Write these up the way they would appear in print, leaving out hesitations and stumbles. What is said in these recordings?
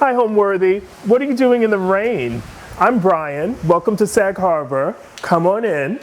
Hi, Homeworthy. What are you doing in the rain? I'm Brian. Welcome to Sag Harbor. Come on in.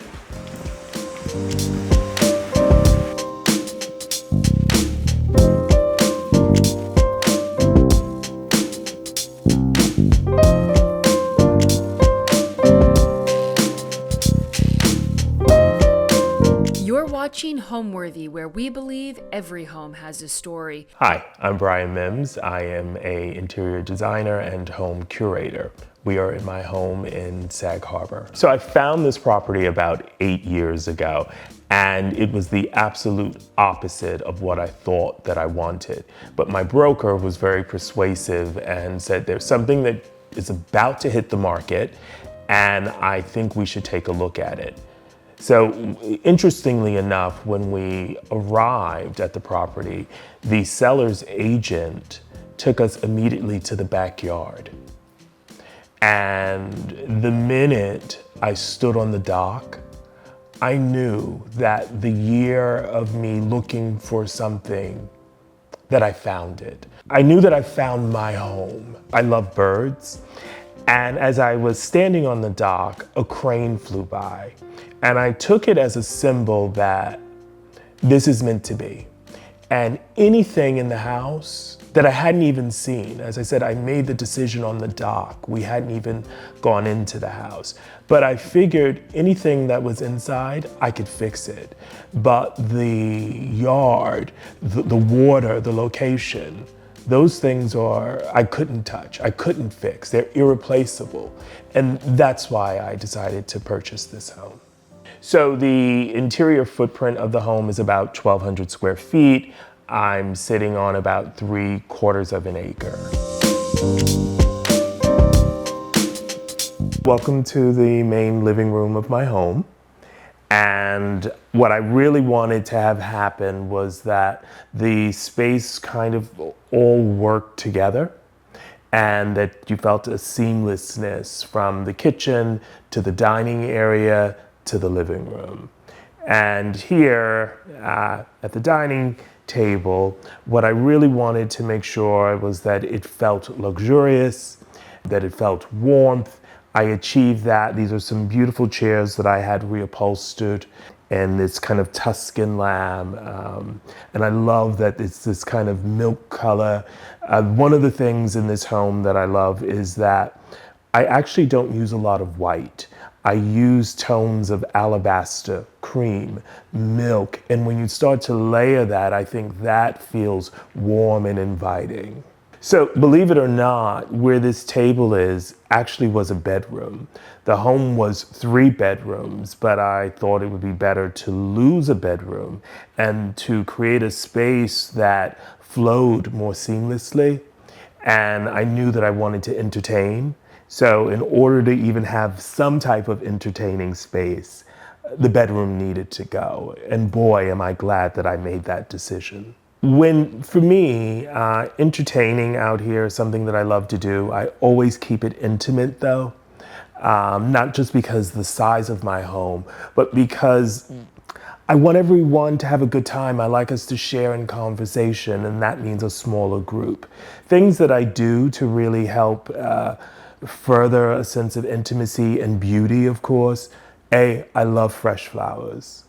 You're watching Homeworthy, where we believe every home has a story. Hi, I'm Brian Mims. I am an interior designer and home curator. We are in my home in Sag Harbor. So I found this property about 8 years ago, and it was the absolute opposite of what I thought that I wanted. But my broker was very persuasive and said there's something that is about to hit the market, and I think we should take a look at it. So interestingly enough, when we arrived at the property, the seller's agent took us immediately to the backyard. And the minute I stood on the dock, I knew that the year of me looking for something, that I found it. I knew that I found my home. I love birds. And as I was standing on the dock, a crane flew by. And I took it as a symbol that this is meant to be. And anything in the house that I hadn't even seen, as I said, I made the decision on the dock. We hadn't even gone into the house. But I figured anything that was inside, I could fix it. But the yard, the water, the location, those things I couldn't touch, I couldn't fix. They're irreplaceable. And that's why I decided to purchase this home. So the interior footprint of the home is about 1,200 square feet. I'm sitting on about 3/4 of an acre. Welcome to the main living room of my home. And what I really wanted to have happen was that the space kind of all worked together, and that you felt a seamlessness from the kitchen to the dining area to the living room. And here at the dining table, what I really wanted to make sure was that it felt luxurious, that it felt warmth. I achieved that. These are some beautiful chairs that I had reupholstered in this kind of Tuscan lamb. And I love that it's this kind of milk color. One of the things in this home that I love is that I actually don't use a lot of white. I use tones of alabaster, cream, milk, and when you start to layer that, I think that feels warm and inviting. So believe it or not, where this table is actually was a bedroom. The home was 3 bedrooms, but I thought it would be better to lose a bedroom and to create a space that flowed more seamlessly. And I knew that I wanted to entertain. So in order to even have some type of entertaining space, the bedroom needed to go. And boy, am I glad that I made that decision. For me, entertaining out here is something that I love to do. I always keep it intimate though, not just because the size of my home, but because I want everyone to have a good time. I like us to share in conversation, and that means a smaller group. Things that I do to really help further a sense of intimacy and beauty, of course. I love fresh flowers.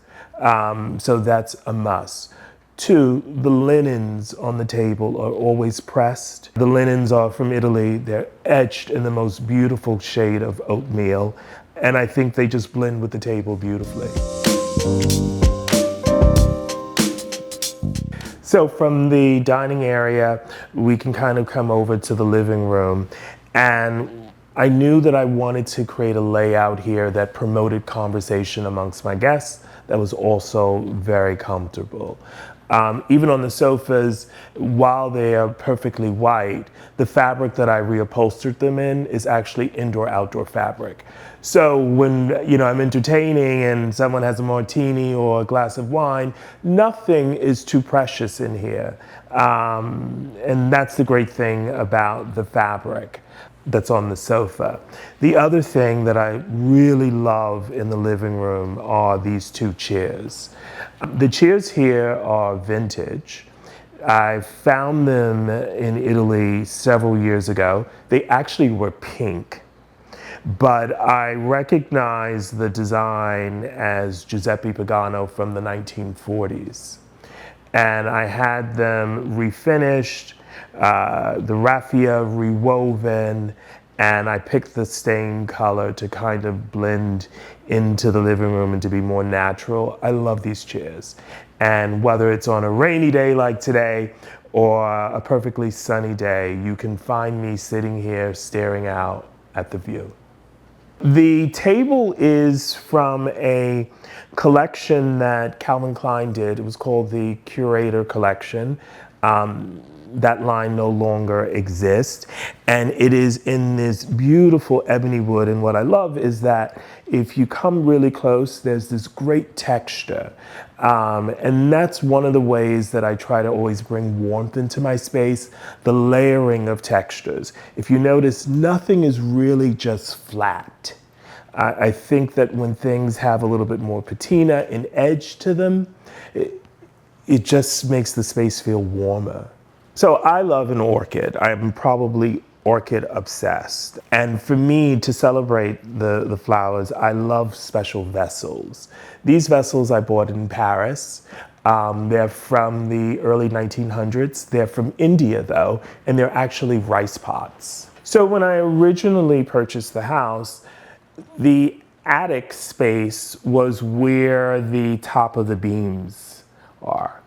So that's a must. 2, the linens on the table are always pressed. The linens are from Italy. They're etched in the most beautiful shade of oatmeal. And I think they just blend with the table beautifully. So from the dining area, we can kind of come over to the living room. And I knew that I wanted to create a layout here that promoted conversation amongst my guests that was also very comfortable. Even on the sofas, while they are perfectly white, the fabric that I reupholstered them in is actually indoor-outdoor fabric. So when I'm entertaining and someone has a martini or a glass of wine, nothing is too precious in here. And that's the great thing about the fabric that's on the sofa. The other thing that I really love in the living room are these 2 chairs. The chairs here are vintage. I found them in Italy several years ago. They actually were pink, but I recognized the design as Giuseppe Pagano from the 1940s. And I had them refinished, the raffia rewoven, and I picked the stain color to kind of blend into the living room and to be more natural. I love these chairs. And whether it's on a rainy day like today or a perfectly sunny day, you can find me sitting here staring out at the view. The table is from a collection that Calvin Klein did. It was called the Curator collection. That line no longer exists, and it is in this beautiful ebony wood. And what I love is that if you come really close, there's this great texture, and that's one of the ways that I try to always bring warmth into my space, the layering of textures. If you notice, nothing is really just flat. I think that when things have a little bit more patina and edge to them, it just makes the space feel warmer. So I love an orchid. I'm probably orchid obsessed. And for me, to celebrate the flowers, I love special vessels. These vessels I bought in Paris. They're from the early 1900s. They're from India though, and they're actually rice pots. So when I originally purchased the house, the attic space was where the top of the beams are.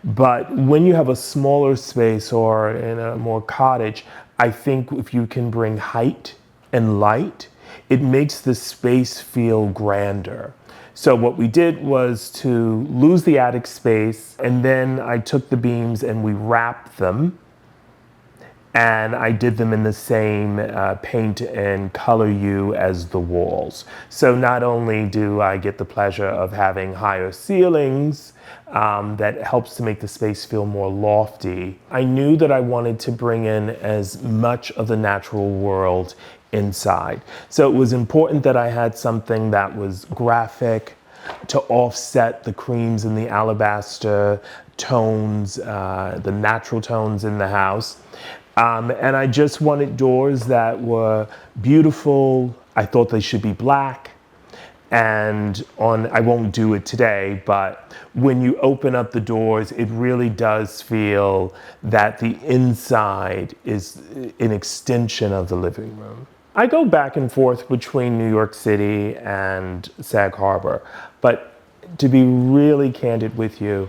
But when you have a smaller space or in a more cottage, I think if you can bring height and light, it makes the space feel grander. So what we did was to lose the attic space, and then I took the beams and we wrapped them. And I did them in the same paint and color hue as the walls. So not only do I get the pleasure of having higher ceilings that helps to make the space feel more lofty, I knew that I wanted to bring in as much of the natural world inside. So it was important that I had something that was graphic to offset the creams and the alabaster tones, the natural tones in the house. And I just wanted doors that were beautiful. I thought they should be black. And I won't do it today, but when you open up the doors, it really does feel that the inside is an extension of the living room. I go back and forth between New York City and Sag Harbor, but to be really candid with you,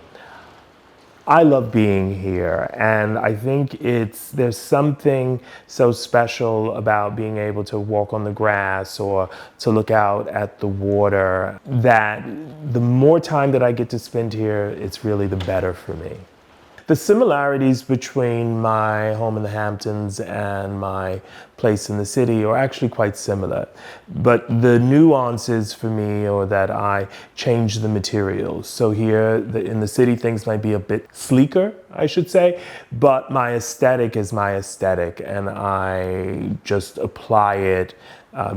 I love being here, and I think there's something so special about being able to walk on the grass or to look out at the water that the more time that I get to spend here, it's really the better for me. The similarities between my home in the Hamptons and my place in the city are actually quite similar. But the nuances for me are that I change the materials. So here in the city, things might be a bit sleeker, I should say, but my aesthetic is my aesthetic, and I just apply it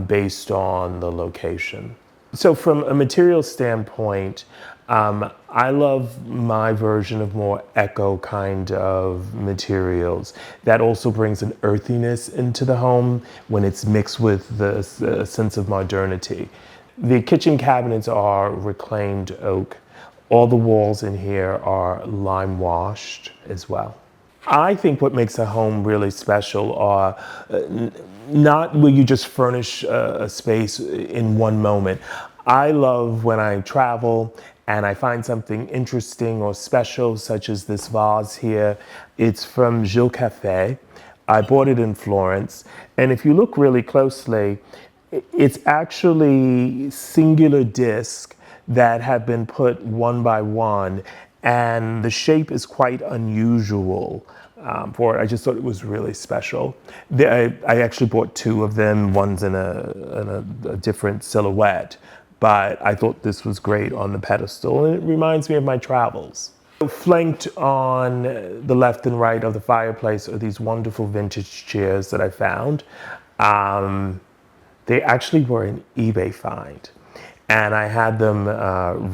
based on the location. So from a material standpoint, I love my version of more eco kind of materials. That also brings an earthiness into the home when it's mixed with the sense of modernity. The kitchen cabinets are reclaimed oak. All the walls in here are lime washed as well. I think what makes a home really special are not where you just furnish a space in one moment. I love when I travel and I find something interesting or special, such as this vase here. It's from Gilles Cafe. I bought it in Florence. And if you look really closely, it's actually singular discs that have been put one by one, and the shape is quite unusual for it. I just thought it was really special. I actually bought two of them. One's in a different silhouette, but I thought this was great on the pedestal, and it reminds me of my travels. Flanked on the left and right of the fireplace are these wonderful vintage chairs that I found. They actually were an eBay find, and I had them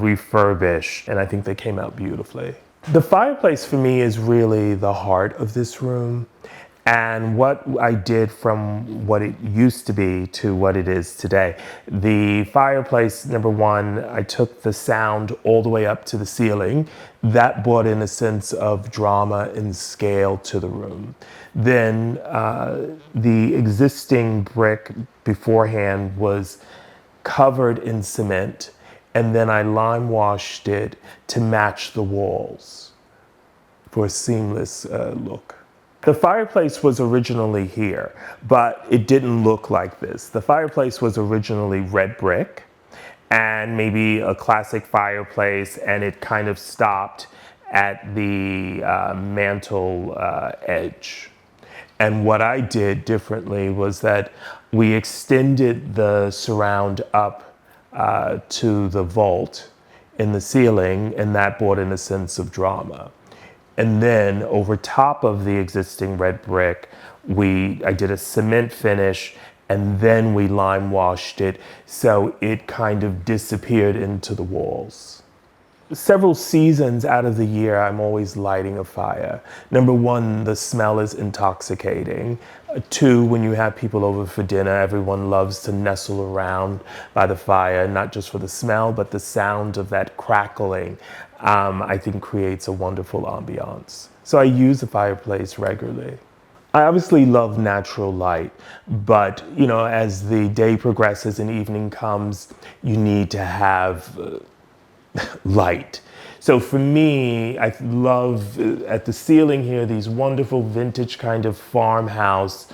refurbished, and I think they came out beautifully. The fireplace for me is really the heart of this room. And what I did from what it used to be to what it is today. The fireplace, number one, I took the sound all the way up to the ceiling. That brought in a sense of drama and scale to the room. Then the existing brick beforehand was covered in cement, and then I lime washed it to match the walls for a seamless look. The fireplace was originally here, but it didn't look like this. The fireplace was originally red brick and maybe a classic fireplace, and it kind of stopped at the mantle edge. And what I did differently was that we extended the surround up to the vault in the ceiling, and that brought in a sense of drama. And then over top of the existing red brick, I did a cement finish, and then we lime washed it so it kind of disappeared into the walls. Several seasons out of the year, I'm always lighting a fire. Number one, the smell is intoxicating. Two, when you have people over for dinner, everyone loves to nestle around by the fire, not just for the smell, but the sound of that crackling, I think creates a wonderful ambiance. So I use the fireplace regularly. I obviously love natural light, but as the day progresses and evening comes, you need to have light. So for me, I love at the ceiling here these wonderful vintage kind of farmhouse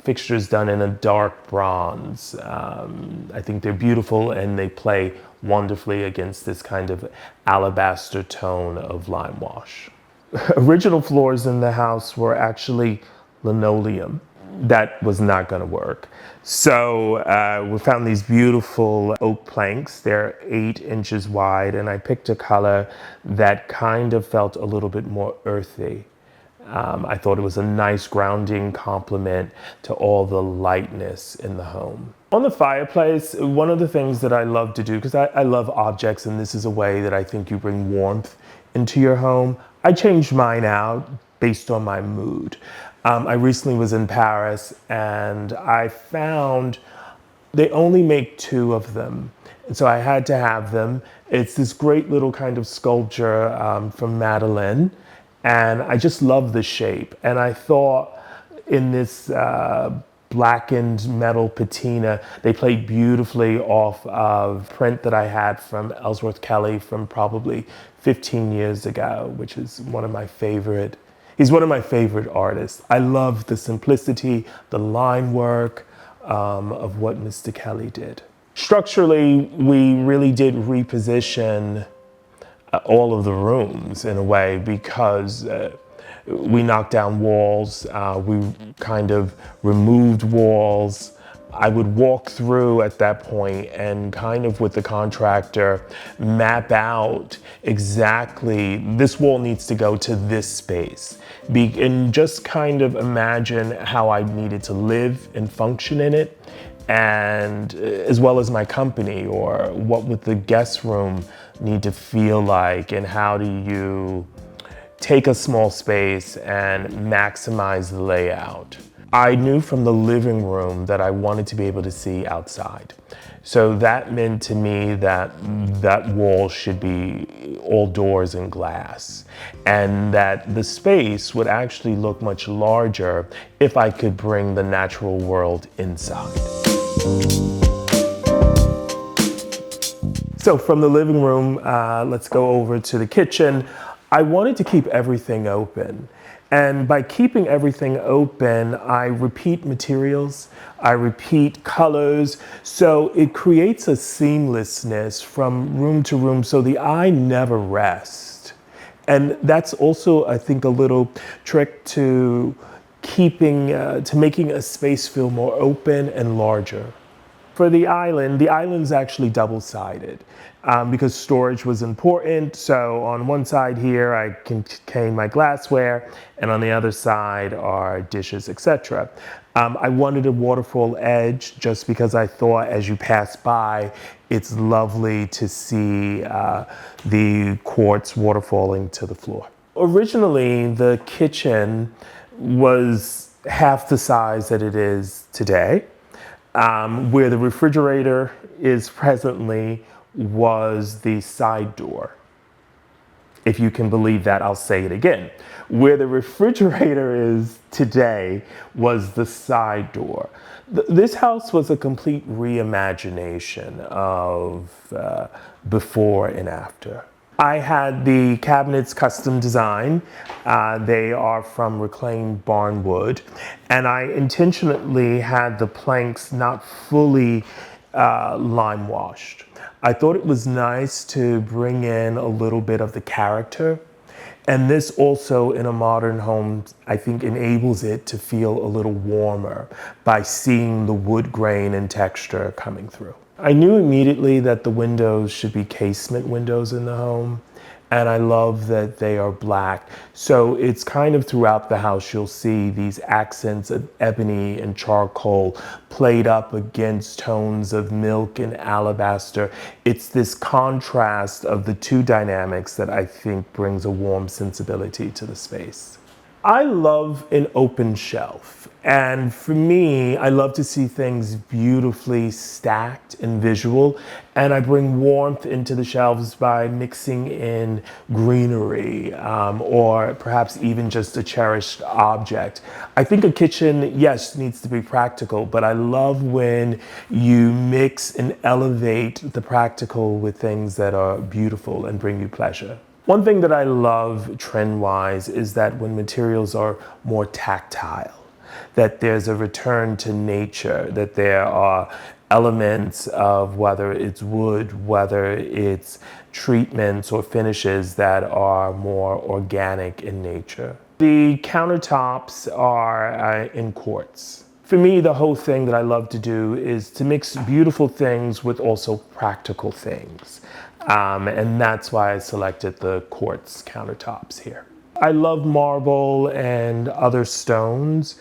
fixtures done in a dark bronze. I think they're beautiful, and they play wonderfully against this kind of alabaster tone of lime wash. Original floors in the house were actually linoleum. That was not going to work. So we found these beautiful oak planks. They're 8 inches wide, and I picked a color that kind of felt a little bit more earthy. I thought it was a nice grounding complement to all the lightness in the home. On the fireplace, one of the things that I love to do, because I love objects, and this is a way that I think you bring warmth into your home, I changed mine out based on my mood. I recently was in Paris, and I found they only make 2 of them. And so I had to have them. It's this great little kind of sculpture from Madeleine, and I just love the shape. And I thought in this blackened metal patina, they played beautifully off of print that I had from Ellsworth Kelly from probably 15 years ago, which is one of my favorite. He's one of my favorite artists. I love the simplicity, the line work of what Mr. Kelly did. Structurally, we really did reposition all of the rooms in a way, because we knocked down walls, we kind of removed walls. I would walk through at that point and kind of with the contractor map out exactly this wall needs to go to this space, and just kind of imagine how I needed to live and function in it, and as well as my company, or what would the guest room need to feel like, and how do you take a small space and maximize the layout. I knew from the living room that I wanted to be able to see outside. So that meant to me that that wall should be all doors and glass, and that the space would actually look much larger if I could bring the natural world inside. So from the living room, let's go over to the kitchen. I wanted to keep everything open. And by keeping everything open, I repeat materials, I repeat colors, so it creates a seamlessness from room to room, so the eye never rests. And that's also, I think, a little trick to making a space feel more open and larger. For the island's actually double-sided because storage was important. So on one side here, I contain my glassware, and on the other side are dishes, etc. I wanted a waterfall edge just because I thought as you pass by, it's lovely to see the quartz waterfalling to the floor. Originally, the kitchen was half the size that it is today. Where the refrigerator is presently was the side door. If you can believe that, I'll say it again. Where the refrigerator is today was the side door. This house was a complete reimagination of before and after. I had the cabinets custom designed. They are from reclaimed barn wood, and I intentionally had the planks not fully lime washed. I thought it was nice to bring in a little bit of the character, and this also in a modern home, I think, enables it to feel a little warmer by seeing the wood grain and texture coming through. I knew immediately that the windows should be casement windows in the home, and I love that they are black. So it's kind of throughout the house you'll see these accents of ebony and charcoal played up against tones of milk and alabaster. It's this contrast of the two dynamics that I think brings a warm sensibility to the space. I love an open shelf, and for me, I love to see things beautifully stacked and visual, and I bring warmth into the shelves by mixing in greenery or perhaps even just a cherished object. I think a kitchen, yes, needs to be practical, but I love when you mix and elevate the practical with things that are beautiful and bring you pleasure. One thing that I love trend-wise is that when materials are more tactile, that there's a return to nature, that there are elements of whether it's wood, whether it's treatments or finishes that are more organic in nature. The countertops are in quartz. For me, the whole thing that I love to do is to mix beautiful things with also practical things. And that's why I selected the quartz countertops here. I love marble and other stones,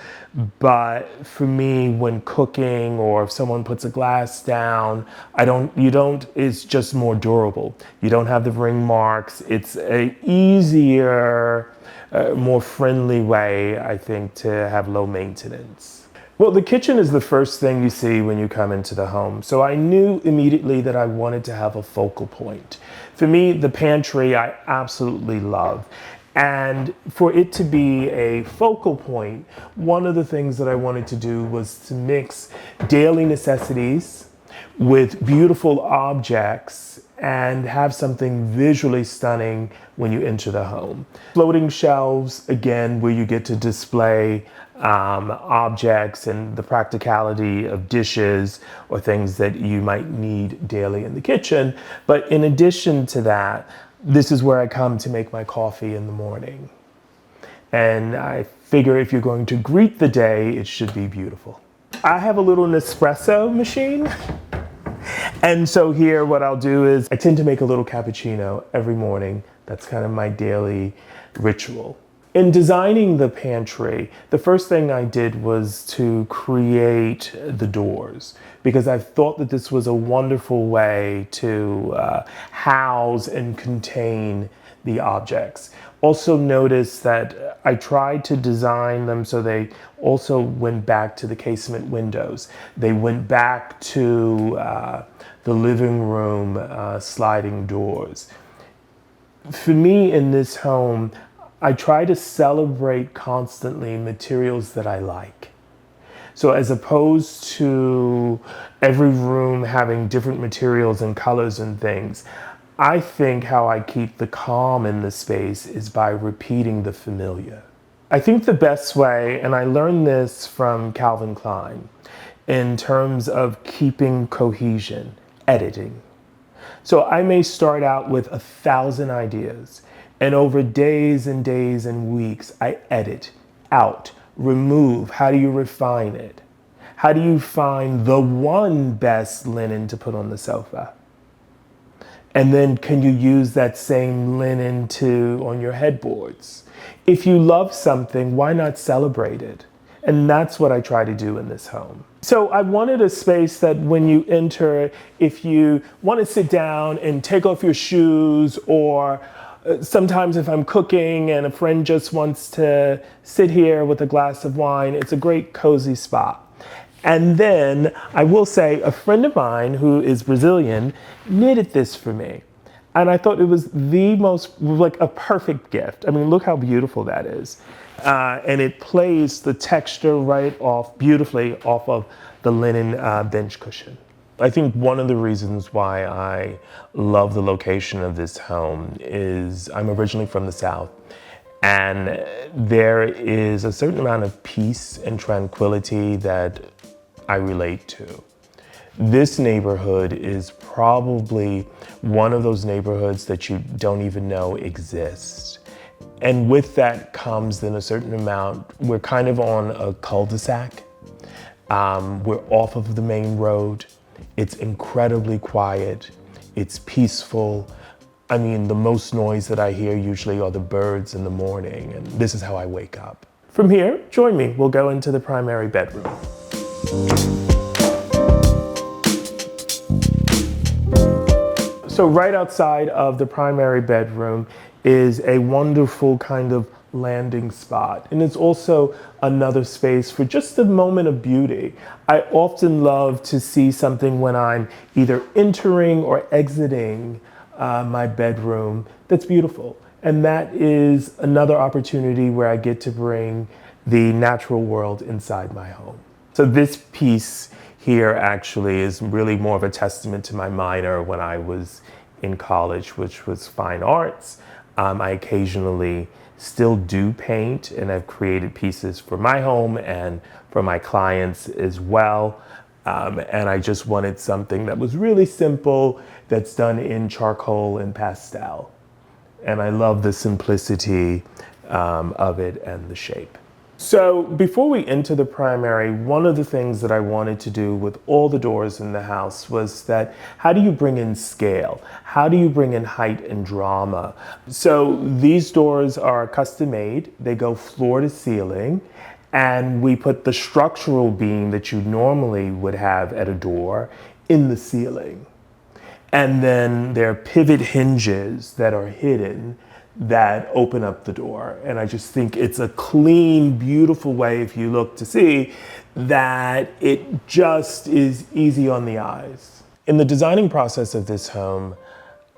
but for me, when cooking or if someone puts a glass down, it's just more durable. You don't have the ring marks. It's an easier, more friendly way, I think, to have low maintenance. Well, the kitchen is the first thing you see when you come into the home. So I knew immediately that I wanted to have a focal point. For me, the pantry I absolutely love. And for it to be a focal point, one of the things that I wanted to do was to mix daily necessities with beautiful objects and have something visually stunning when you enter the home. Floating shelves, again, where you get to display objects and the practicality of dishes or things that you might need daily in the kitchen. But in addition to that, this is where I come to make my coffee in the morning. And I figure if you're going to greet the day, it should be beautiful. I have a little Nespresso machine. And so here what I'll do is I tend to make a little cappuccino every morning. That's kind of my daily ritual. In designing the pantry, the first thing I did was to create the doors because I thought that this was a wonderful way to house and contain the objects. Also notice that I tried to design them so they also went back to the casement windows. They went back to the living room sliding doors. For me in this home, I try to celebrate constantly materials that I like. So as opposed to every room having different materials and colors and things, I think how I keep the calm in the space is by repeating the familiar. I think the best way, and I learned this from Calvin Klein, in terms of keeping cohesion, editing. So I may start out with 1,000 ideas, and over days and days and weeks, I edit out, remove. How do you refine it? How do you find the one best linen to put on the sofa? And then can you use that same linen on your headboards? If you love something, why not celebrate it? And that's what I try to do in this home. So I wanted a space that when you enter, if you want to sit down and take off your shoes, or sometimes if I'm cooking and a friend just wants to sit here with a glass of wine, it's a great cozy spot. And then I will say a friend of mine who is Brazilian knitted this for me. And I thought it was the most, like a perfect gift. I mean, look how beautiful that is. And it plays the texture right off, beautifully off of the linen bench cushion. I think one of the reasons why I love the location of this home is I'm originally from the South. And there is a certain amount of peace and tranquility that I relate to. This neighborhood is probably one of those neighborhoods that you don't even know exist. And with that comes then a certain amount, we're kind of on a cul-de-sac. We're off of the main road. It's incredibly quiet. It's peaceful. I mean, the most noise that I hear usually are the birds in the morning, and this is how I wake up. From here, join me. We'll go into the primary bedroom. So right outside of the primary bedroom is a wonderful kind of landing spot. And it's also another space for just a moment of beauty. I often love to see something when I'm either entering or exiting my bedroom that's beautiful. And that is another opportunity where I get to bring the natural world inside my home. So this piece here actually is really more of a testament to my minor when I was in college, which was fine arts. I occasionally still do paint, and I've created pieces for my home and for my clients as well. And I just wanted something that was really simple, that's done in charcoal and pastel. And I love the simplicity of it and the shape. So before we enter the primary, one of the things that I wanted to do with all the doors in the house was that how do you bring in scale? How do you bring in height and drama? So these doors are custom made. They go floor to ceiling, and we put the structural beam that you normally would have at a door in the ceiling. And then there are pivot hinges that are hidden that open up the door. And I just think it's a clean, beautiful way, if you look to see, that it just is easy on the eyes. In the designing process of this home,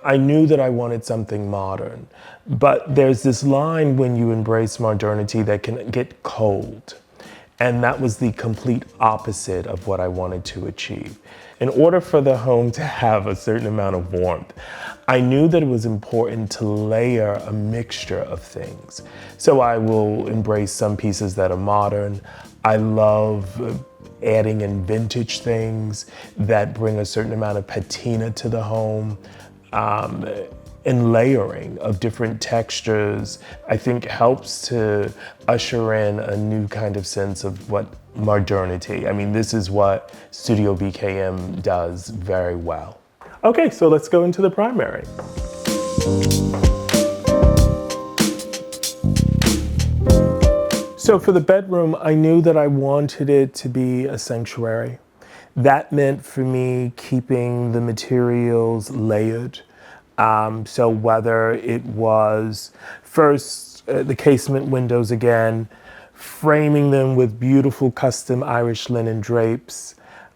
I knew that I wanted something modern, but there's this line when you embrace modernity that can get cold. And that was the complete opposite of what I wanted to achieve. In order for the home to have a certain amount of warmth, I knew that it was important to layer a mixture of things. So I will embrace some pieces that are modern. I love adding in vintage things that bring a certain amount of patina to the home. And layering of different textures, I think helps to usher in a new kind of sense of what modernity. I mean, this is what STUDIOBKM does very well. Okay, so let's go into the primary. So for the bedroom, I knew that I wanted it to be a sanctuary. That meant for me keeping the materials layered. So whether it was first the casement windows again, framing them with beautiful custom Irish linen drapes.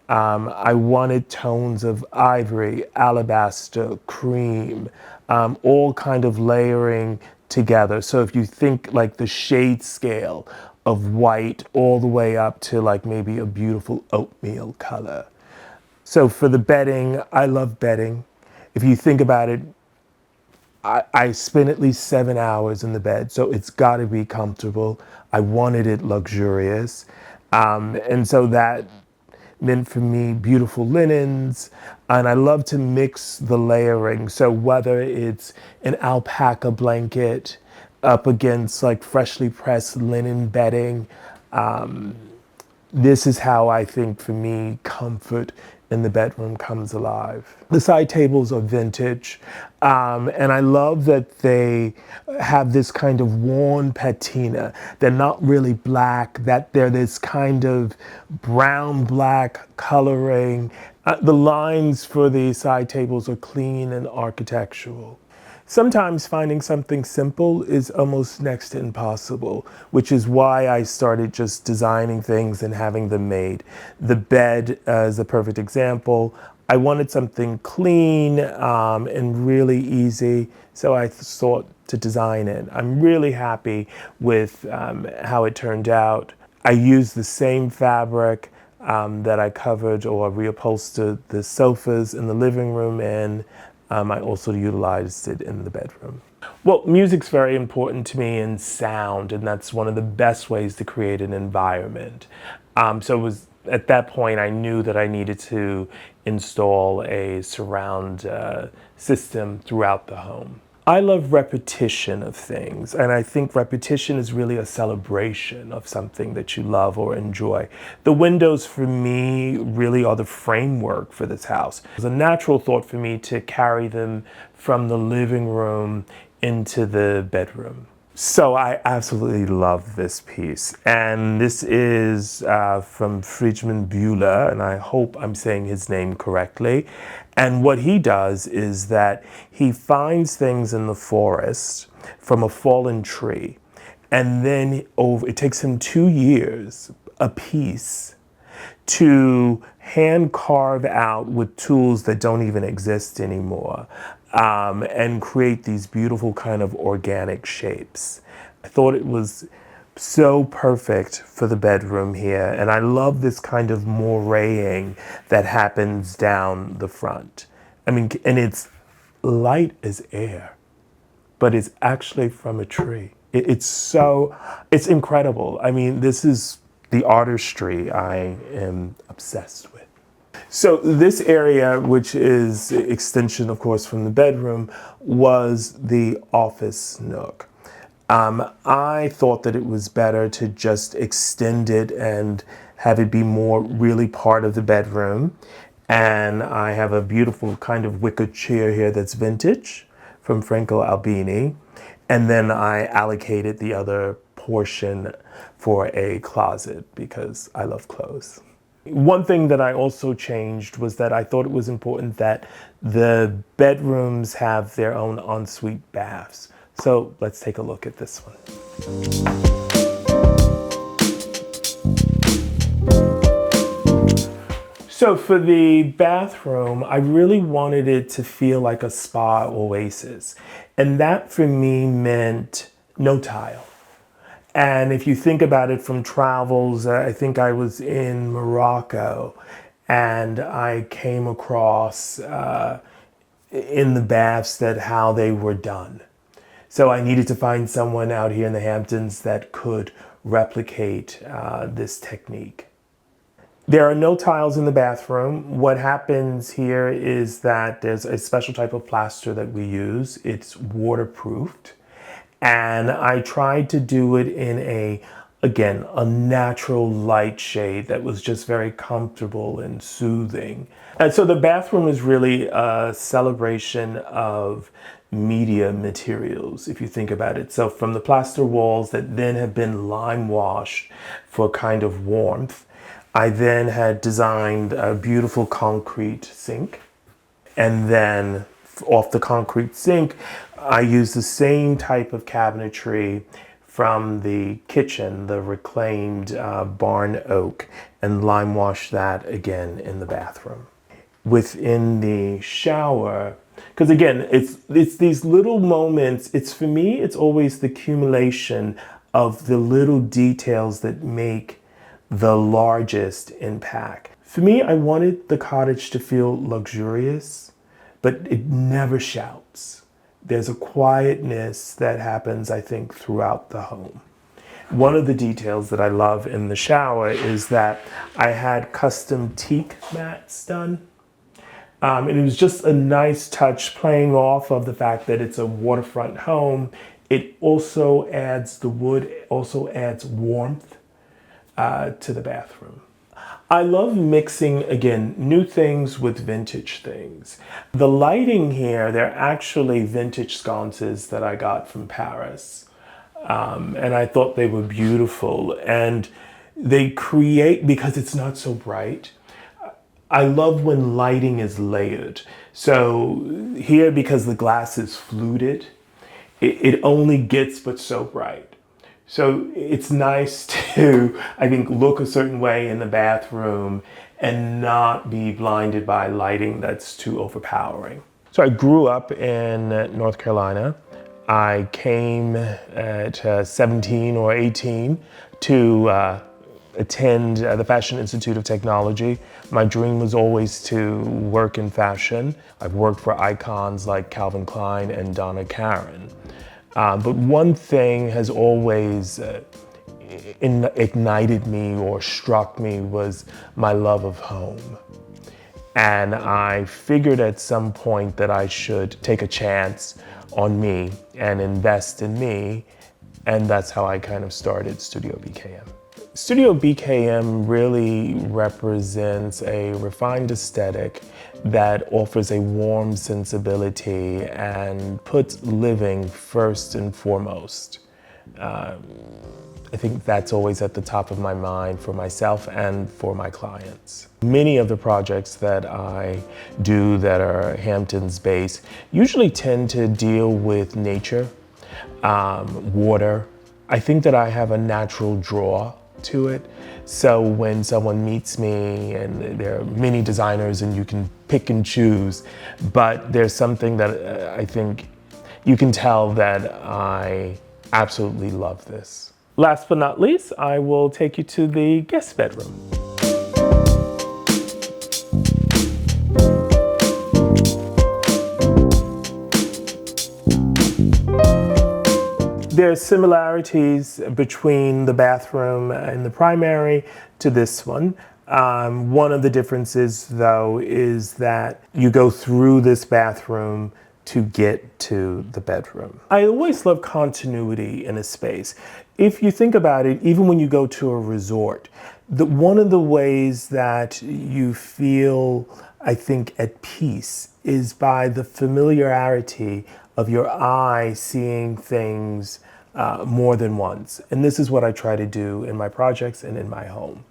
I wanted tones of ivory, alabaster, cream, all kind of layering together. So if you think like the shade scale of white all the way up to like maybe a beautiful oatmeal color. So for the bedding, I love bedding. If you think about it, I spend at least 7 hours in the bed, so it's got to be comfortable. I wanted it luxurious. And so that meant for me beautiful linens, and I love to mix the layering. So whether it's an alpaca blanket up against like freshly pressed linen bedding, This is how I think, for me, comfort in the bedroom comes alive. The side tables are vintage, and I love that they have this kind of worn patina. They're not really black, that they're this kind of brown-black coloring. The lines for the side tables are clean and architectural. Sometimes finding something simple is almost next to impossible, which is why I started just designing things and having them made. The bed is a perfect example. I wanted something clean and really easy, so I thought to design it. I'm really happy with how it turned out. I used the same fabric that I covered or reupholstered the sofas in the living room in. I also utilized it in the bedroom. Well, music's very important to me, and sound, and that's one of the best ways to create an environment. So it was at that point I knew that I needed to install a surround system throughout the home. I love repetition of things, and I think repetition is really a celebration of something that you love or enjoy. The windows for me really are the framework for this house. It was a natural thought for me to carry them from the living room into the bedroom. So I absolutely love this piece, and this is from Friedman Bühler, and I hope I'm saying his name correctly. And what he does is that he finds things in the forest from a fallen tree, and then it takes him 2 years a piece to hand carve out with tools that don't even exist anymore, and create these beautiful kind of organic shapes. I thought it was so perfect for the bedroom here, and I love this kind of moraying that happens down the front. I mean, and it's light as air, but it's actually from a tree. It's incredible. I mean, this is the artistry I am obsessed with. So this area, which is extension, of course, from the bedroom, was the office nook. I thought that it was better to just extend it and have it be more really part of the bedroom. And I have a beautiful kind of wicker chair here that's vintage from Franco Albini. And then I allocated the other portion for a closet because I love clothes. One thing that I also changed was that I thought it was important that the bedrooms have their own ensuite baths. So let's take a look at this one. So for the bathroom, I really wanted it to feel like a spa oasis. And that for me meant no tile. And if you think about it from travels, I think I was in Morocco and I came across in the baths that how they were done. So I needed to find someone out here in the Hamptons that could replicate this technique. There are no tiles in the bathroom. What happens here is that there's a special type of plaster that we use. It's waterproofed. And I tried to do it in again, a natural light shade that was just very comfortable and soothing. And so the bathroom is really a celebration of media materials, if you think about it. So from the plaster walls that then have been lime washed for kind of warmth, I then had designed a beautiful concrete sink. And then off the concrete sink, I used the same type of cabinetry from the kitchen, the reclaimed barn oak, and lime washed that again in the bathroom. Within the shower, because again, it's these little moments, for me, it's always the accumulation of the little details that make the largest impact. For me, I wanted the cottage to feel luxurious, but it never shouts. There's a quietness that happens, I think, throughout the home. One of the details that I love in the shower is that I had custom teak mats done. And it was just a nice touch playing off of the fact that it's a waterfront home. It also adds, the wood also adds warmth to the bathroom. I love mixing, again, new things with vintage things. The lighting here, they're actually vintage sconces that I got from Paris. And I thought they were beautiful. And they create, because it's not so bright, I love when lighting is layered. So here, because the glass is fluted, it only gets but so bright. So it's nice to, I think, look a certain way in the bathroom and not be blinded by lighting that's too overpowering. So I grew up in North Carolina. I came at 17 or 18 to attend the Fashion Institute of Technology. My dream was always to work in fashion. I've worked for icons like Calvin Klein and Donna Karan. But one thing has always ignited me or struck me was my love of home. And I figured at some point that I should take a chance on me and invest in me. And that's how I kind of started Studio BKM. Studio BKM really represents a refined aesthetic that offers a warm sensibility and puts living first and foremost. I think that's always at the top of my mind for myself and for my clients. Many of the projects that I do that are Hamptons based usually tend to deal with nature, water. I think that I have a natural draw to it. So when someone meets me, and there are many designers and you can pick and choose, but there's something that I think you can tell that I absolutely love this. Last but not least, I will take you to the guest bedroom. There are similarities between the bathroom and the primary to this one. One of the differences, though, is that you go through this bathroom to get to the bedroom. I always love continuity in a space. If you think about it, even when you go to a resort, one of the ways that you feel, I think, at peace is by the familiarity of your eye seeing things more than once. And this is what I try to do in my projects and in my home.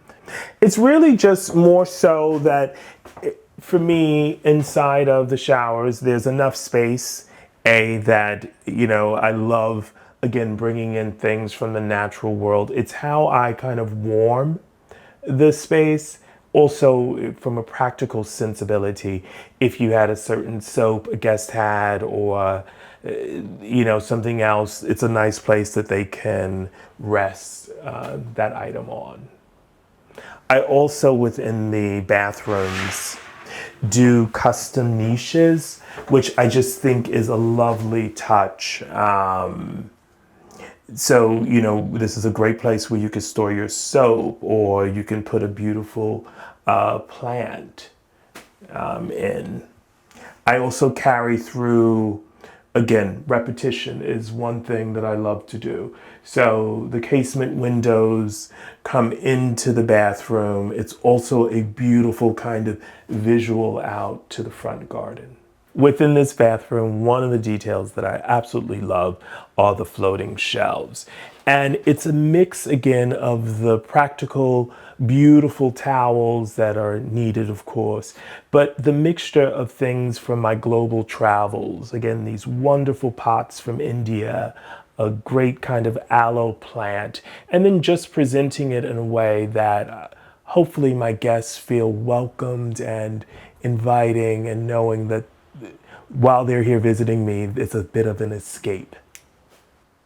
It's really just more so that for me, inside of the showers, there's enough space, that, I love, again, bringing in things from the natural world. It's how I kind of warm the space. Also, from a practical sensibility, if you had a certain soap a guest had, or something else, it's a nice place that they can rest that item on. I also, within the bathrooms, do custom niches, which I just think is a lovely touch. So, this is a great place where you can store your soap, or you can put a beautiful plant in. I also carry through, again, repetition is one thing that I love to do. So the casement windows come into the bathroom. It's also a beautiful kind of visual out to the front garden. Within this bathroom, one of the details that I absolutely love are the floating shelves. And it's a mix, again, of the practical, beautiful towels that are needed, of course, but the mixture of things from my global travels. Again, these wonderful pots from India, a great kind of aloe plant, and then just presenting it in a way that hopefully my guests feel welcomed and inviting, and knowing that while they're here visiting me, it's a bit of an escape.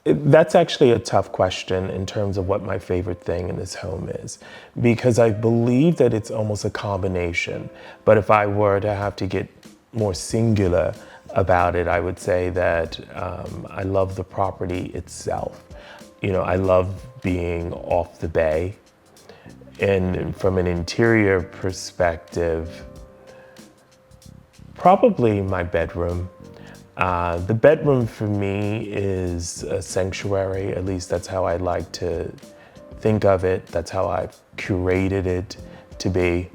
That's actually a tough question in terms of what my favorite thing in this home is, because I believe that it's almost a combination. But if I were to have to get more singular about it, I would say that I love the property itself. I love being off the bay. And from an interior perspective, probably my bedroom. The bedroom for me is a sanctuary, at least that's how I like to think of it. That's how I've curated it to be.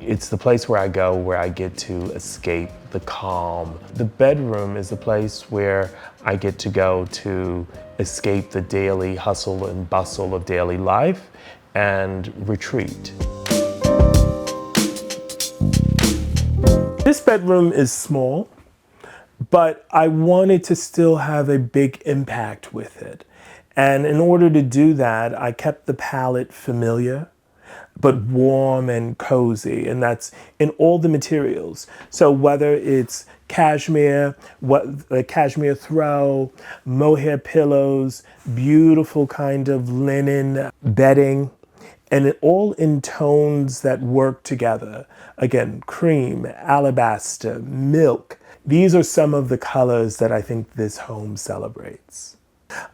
It's the place where I go where I get to escape the calm. The bedroom is the place where I get to go to escape the daily hustle and bustle of daily life and retreat. This bedroom is small, but I wanted to still have a big impact with it. And in order to do that, I kept the palette familiar, but warm and cozy, and that's in all the materials. So whether it's cashmere, a cashmere throw, mohair pillows, beautiful kind of linen bedding, and it all in tones that work together. Again, cream, alabaster, milk. These are some of the colors that I think this home celebrates.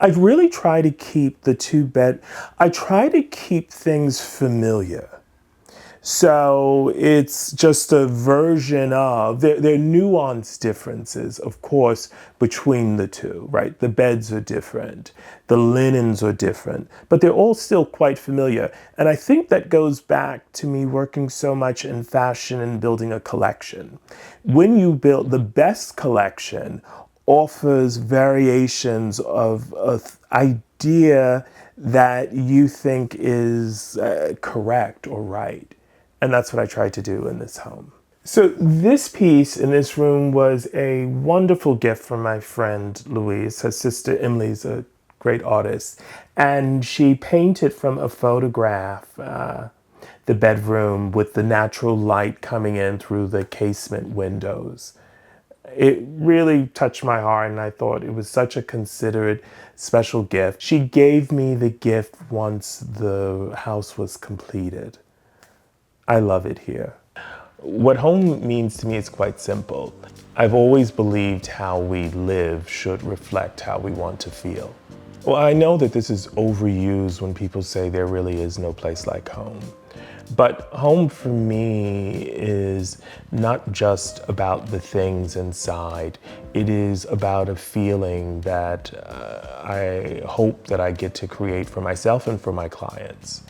I really try to keep I try to keep things familiar. So it's just a version of, there are nuanced differences, of course, between the two, right? The beds are different, the linens are different, but they're all still quite familiar. And I think that goes back to me working so much in fashion and building a collection. When you build the best collection, offers variations of an idea that you think is correct or right. And that's what I tried to do in this home. So this piece in this room was a wonderful gift from my friend Louise. Her sister Emily's a great artist. And she painted from a photograph the bedroom with the natural light coming in through the casement windows. It really touched my heart, and I thought it was such a considerate, special gift. She gave me the gift once the house was completed. I love it here. What home means to me is quite simple. I've always believed how we live should reflect how we want to feel. Well, I know that this is overused when people say there really is no place like home. But home for me is not just about the things inside. It is about a feeling that I hope that I get to create for myself and for my clients.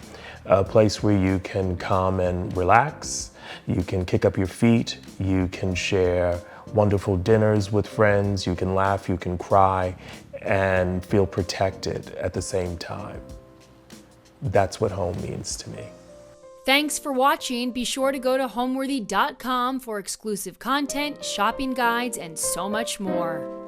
A place where you can come and relax, you can kick up your feet, you can share wonderful dinners with friends, you can laugh, you can cry, and feel protected at the same time. That's what home means to me. Thanks for watching. Be sure to go to homeworthy.com for exclusive content, shopping guides, and so much more.